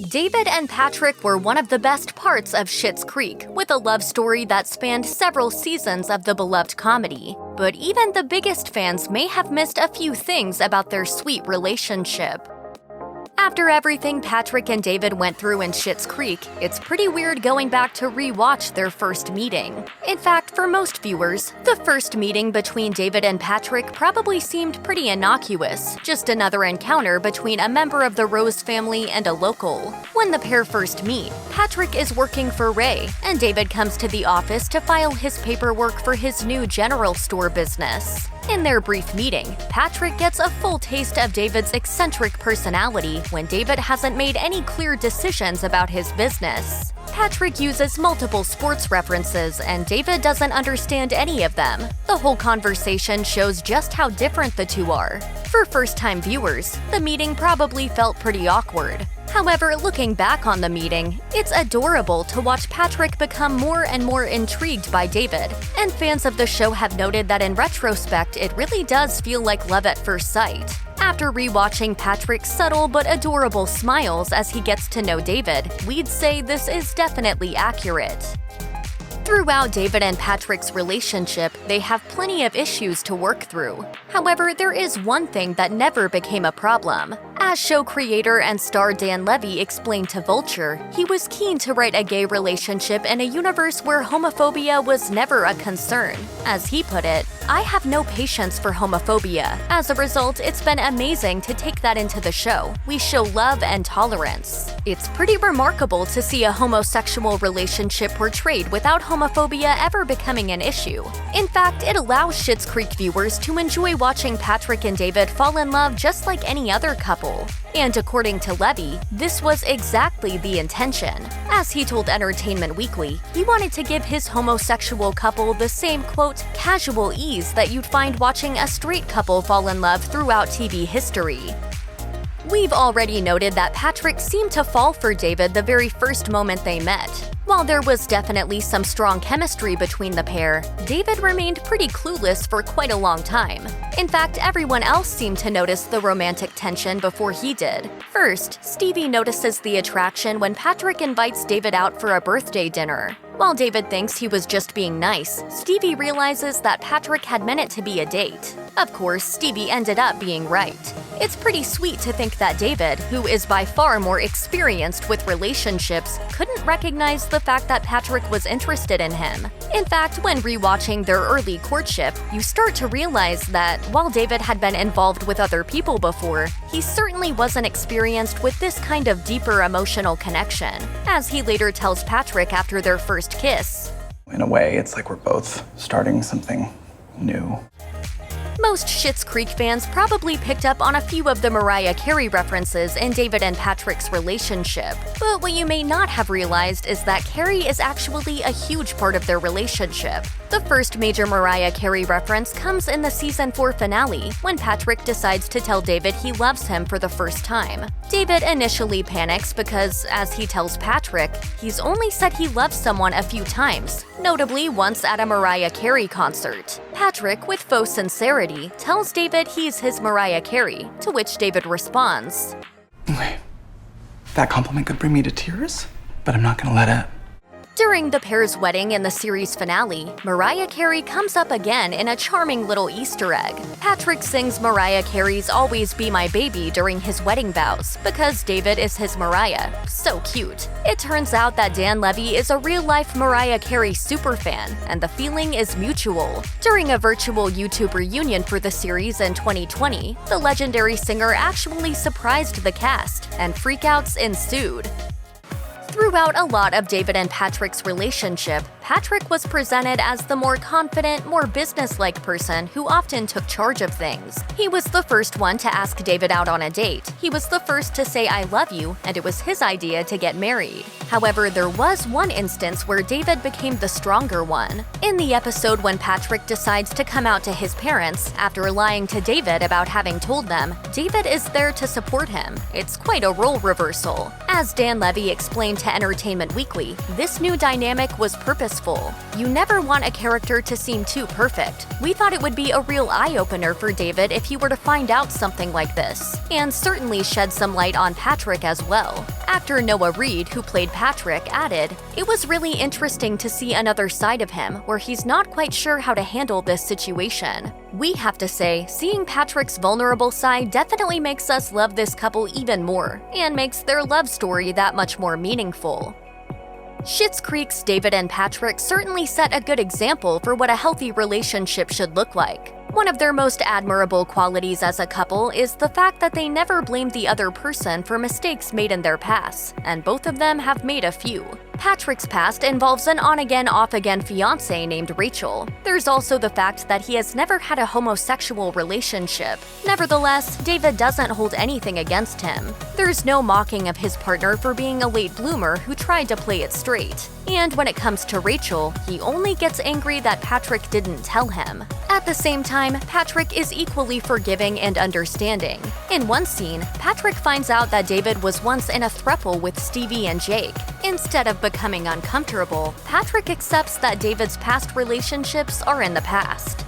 David and Patrick were one of the best parts of Schitt's Creek, with a love story that spanned several seasons of the beloved comedy. But even the biggest fans may have missed a few things about their sweet relationship. After everything Patrick and David went through in Schitt's Creek, it's pretty weird going back to re-watch their first meeting. In fact, for most viewers, the first meeting between David and Patrick probably seemed pretty innocuous, just another encounter between a member of the Rose family and a local. When the pair first meet, Patrick is working for Ray, and David comes to the office to file his paperwork for his new general store business. In their brief meeting, Patrick gets a full taste of David's eccentric personality when David hasn't made any clear decisions about his business. Patrick uses multiple sports references, and David doesn't understand any of them. The whole conversation shows just how different the two are. For first-time viewers, the meeting probably felt pretty awkward. However, looking back on the meeting, it's adorable to watch Patrick become more and more intrigued by David, and fans of the show have noted that in retrospect, it really does feel like love at first sight. After rewatching Patrick's subtle but adorable smiles as he gets to know David, we'd say this is definitely accurate. Throughout David and Patrick's relationship, they have plenty of issues to work through. However, there is one thing that never became a problem. As show creator and star Dan Levy explained to Vulture, he was keen to write a gay relationship in a universe where homophobia was never a concern. As he put it, "I have no patience for homophobia. As a result, it's been amazing to take that into the show. We show love and tolerance." It's pretty remarkable to see a homosexual relationship portrayed without homophobia ever becoming an issue. In fact, it allows Schitt's Creek viewers to enjoy watching Patrick and David fall in love just like any other couple. And according to Levy, this was exactly the intention. As he told Entertainment Weekly, he wanted to give his homosexual couple the same, quote, casual ease that you'd find watching a straight couple fall in love throughout TV history. We've already noted that Patrick seemed to fall for David the very first moment they met. While there was definitely some strong chemistry between the pair, David remained pretty clueless for quite a long time. In fact, everyone else seemed to notice the romantic tension before he did. First, Stevie notices the attraction when Patrick invites David out for a birthday dinner. While David thinks he was just being nice, Stevie realizes that Patrick had meant it to be a date. Of course, Stevie ended up being right. It's pretty sweet to think that David, who is by far more experienced with relationships, couldn't recognize the fact that Patrick was interested in him. In fact, when rewatching their early courtship, you start to realize that while David had been involved with other people before, he certainly wasn't experienced with this kind of deeper emotional connection, as he later tells Patrick after their first kiss. In a way, it's like we're both starting something new. Most Schitt's Creek fans probably picked up on a few of the Mariah Carey references in David and Patrick's relationship. But what you may not have realized is that Carey is actually a huge part of their relationship. The first major Mariah Carey reference comes in the season 4 finale, when Patrick decides to tell David he loves him for the first time. David initially panics because, as he tells Patrick, he's only said he loves someone a few times, notably once at a Mariah Carey concert. Patrick, with faux sincerity, tells David he's his Mariah Carey, to which David responds, Okay, that compliment could bring me to tears, but I'm not gonna let it. During the pair's wedding in the series finale, Mariah Carey comes up again in a charming little Easter egg. Patrick sings Mariah Carey's Always Be My Baby during his wedding vows, because David is his Mariah. So cute. It turns out that Dan Levy is a real-life Mariah Carey superfan, and the feeling is mutual. During a virtual YouTube reunion for the series in 2020, the legendary singer actually surprised the cast, and freakouts ensued. Throughout a lot of David and Patrick's relationship, Patrick was presented as the more confident, more business-like person who often took charge of things. He was the first one to ask David out on a date. He was the first to say "I love you," and it was his idea to get married. However, there was one instance where David became the stronger one. In the episode when Patrick decides to come out to his parents after lying to David about having told them, David is there to support him. It's quite a role reversal. As Dan Levy explained to Entertainment Weekly, this new dynamic was purposeful useful. You never want a character to seem too perfect. We thought it would be a real eye-opener for David if he were to find out something like this, and certainly shed some light on Patrick as well. Actor Noah Reid, who played Patrick, added, "It was really interesting to see another side of him where he's not quite sure how to handle this situation. We have to say, seeing Patrick's vulnerable side definitely makes us love this couple even more, and makes their love story that much more meaningful." Schitt's Creek's David and Patrick certainly set a good example for what a healthy relationship should look like. One of their most admirable qualities as a couple is the fact that they never blamed the other person for mistakes made in their past, and both of them have made a few. Patrick's past involves an on-again, off-again fiancée named Rachel. There's also the fact that he has never had a homosexual relationship. Nevertheless, David doesn't hold anything against him. There's no mocking of his partner for being a late bloomer who tried to play it straight. And when it comes to Rachel, he only gets angry that Patrick didn't tell him. At the same time, Patrick is equally forgiving and understanding. In one scene, Patrick finds out that David was once in a throuple with Stevie and Jake. Instead of becoming uncomfortable, Patrick accepts that David's past relationships are in the past.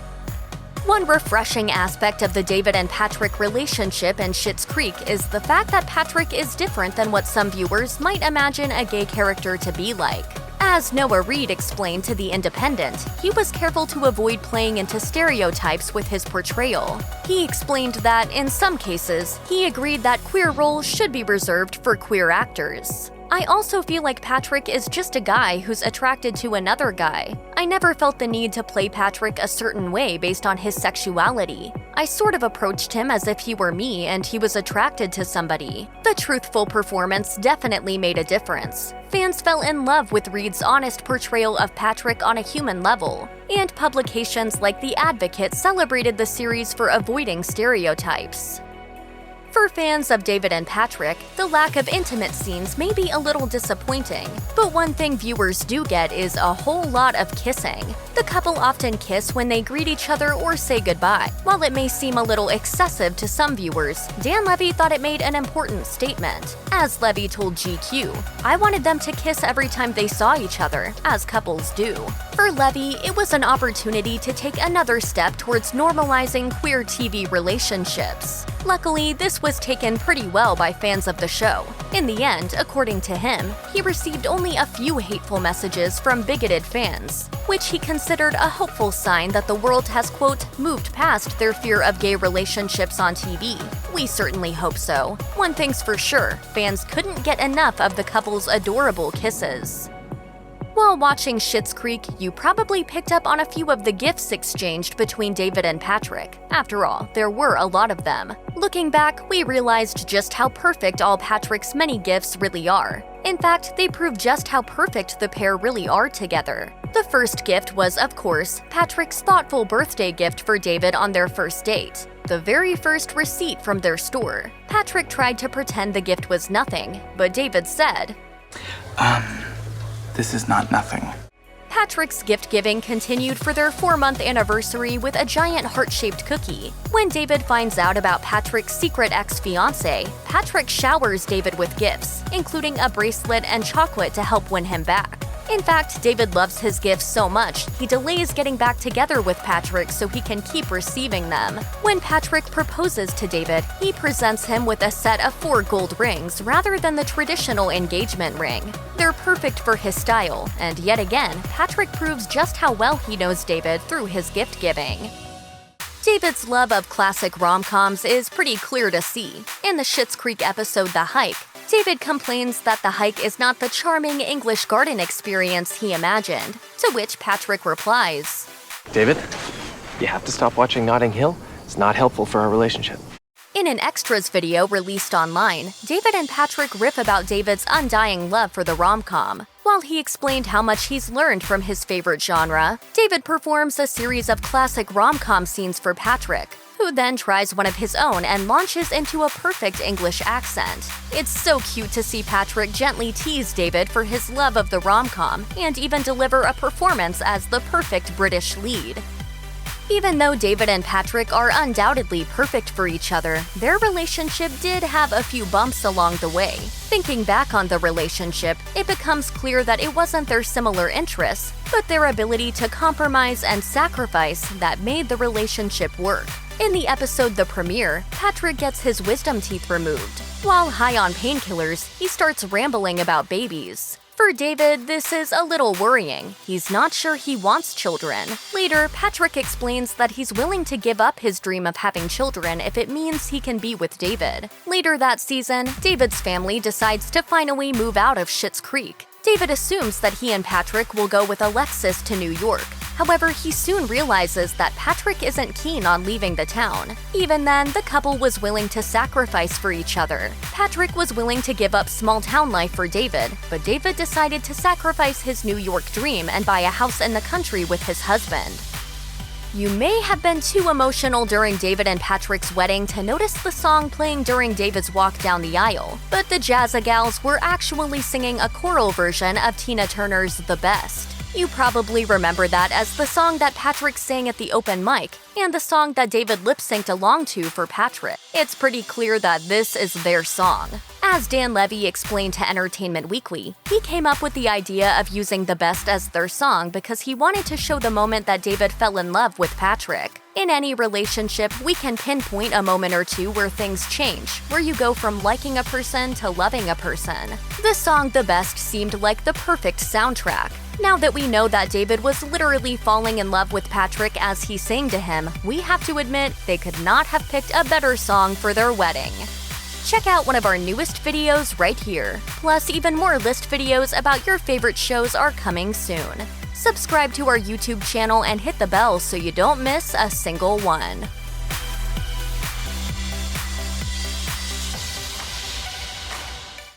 One refreshing aspect of the David and Patrick relationship in Schitt's Creek is the fact that Patrick is different than what some viewers might imagine a gay character to be like. As Noah Reid explained to The Independent, he was careful to avoid playing into stereotypes with his portrayal. He explained that, in some cases, he agreed that queer roles should be reserved for queer actors. "I also feel like Patrick is just a guy who's attracted to another guy. I never felt the need to play Patrick a certain way based on his sexuality. I sort of approached him as if he were me and he was attracted to somebody." The truthful performance definitely made a difference. Fans fell in love with Reid's honest portrayal of Patrick on a human level, and publications like The Advocate celebrated the series for avoiding stereotypes. For fans of David and Patrick, the lack of intimate scenes may be a little disappointing, but one thing viewers do get is a whole lot of kissing. The couple often kiss when they greet each other or say goodbye. While it may seem a little excessive to some viewers, Dan Levy thought it made an important statement. As Levy told GQ, "I wanted them to kiss every time they saw each other, as couples do." For Levy, it was an opportunity to take another step towards normalizing queer TV relationships. Luckily, this was taken pretty well by fans of the show. In the end, according to him, he received only a few hateful messages from bigoted fans, which he considered a hopeful sign that the world has, quote, moved past their fear of gay relationships on TV. We certainly hope so. One thing's for sure, fans couldn't get enough of the couple's adorable kisses. While watching Schitt's Creek, you probably picked up on a few of the gifts exchanged between David and Patrick. After all, there were a lot of them. Looking back, we realized just how perfect all Patrick's many gifts really are. In fact, they prove just how perfect the pair really are together. The first gift was, of course, Patrick's thoughtful birthday gift for David on their first date. The very first receipt from their store. Patrick tried to pretend the gift was nothing, but David said, This is not nothing. Patrick's gift-giving continued for their 4-month anniversary with a giant heart-shaped cookie. When David finds out about Patrick's secret ex-fiancée, Patrick showers David with gifts, including a bracelet and chocolate to help win him back. In fact, David loves his gifts so much, he delays getting back together with Patrick so he can keep receiving them. When Patrick proposes to David, he presents him with a set of 4 gold rings rather than the traditional engagement ring. They're perfect for his style, and yet again, Patrick proves just how well he knows David through his gift-giving. David's love of classic rom-coms is pretty clear to see. In the Schitt's Creek episode The Hike, David complains that the hike is not the charming English garden experience he imagined, to which Patrick replies, "David, you have to stop watching Notting Hill. It's not helpful for our relationship." In an extras video released online, David and Patrick riff about David's undying love for the rom-com. While he explained how much he's learned from his favorite genre, David performs a series of classic rom-com scenes for Patrick, who then tries one of his own and launches into a perfect English accent. It's so cute to see Patrick gently tease David for his love of the rom-com and even deliver a performance as the perfect British lead. Even though David and Patrick are undoubtedly perfect for each other, their relationship did have a few bumps along the way. Thinking back on the relationship, it becomes clear that it wasn't their similar interests, but their ability to compromise and sacrifice that made the relationship work. In the episode The Premiere, Patrick gets his wisdom teeth removed. While high on painkillers, he starts rambling about babies. For David, this is a little worrying. He's not sure he wants children. Later, Patrick explains that he's willing to give up his dream of having children if it means he can be with David. Later that season, David's family decides to finally move out of Schitt's Creek. David assumes that he and Patrick will go with Alexis to New York. However, he soon realizes that Patrick isn't keen on leaving the town. Even then, the couple was willing to sacrifice for each other. Patrick was willing to give up small-town life for David, but David decided to sacrifice his New York dream and buy a house in the country with his husband. You may have been too emotional during David and Patrick's wedding to notice the song playing during David's walk down the aisle, but the Jazza Gals were actually singing a choral version of Tina Turner's The Best. You probably remember that as the song that Patrick sang at the open mic, and the song that David lip-synced along to for Patrick. It's pretty clear that this is their song. As Dan Levy explained to Entertainment Weekly, he came up with the idea of using The Best as their song because he wanted to show the moment that David fell in love with Patrick. In any relationship, we can pinpoint a moment or two where things change, where you go from liking a person to loving a person. The song The Best seemed like the perfect soundtrack. Now that we know that David was literally falling in love with Patrick as he sang to him, we have to admit they could not have picked a better song for their wedding. Check out one of our newest videos right here. Plus, even more list videos about your favorite shows are coming soon. Subscribe to our YouTube channel and hit the bell so you don't miss a single one.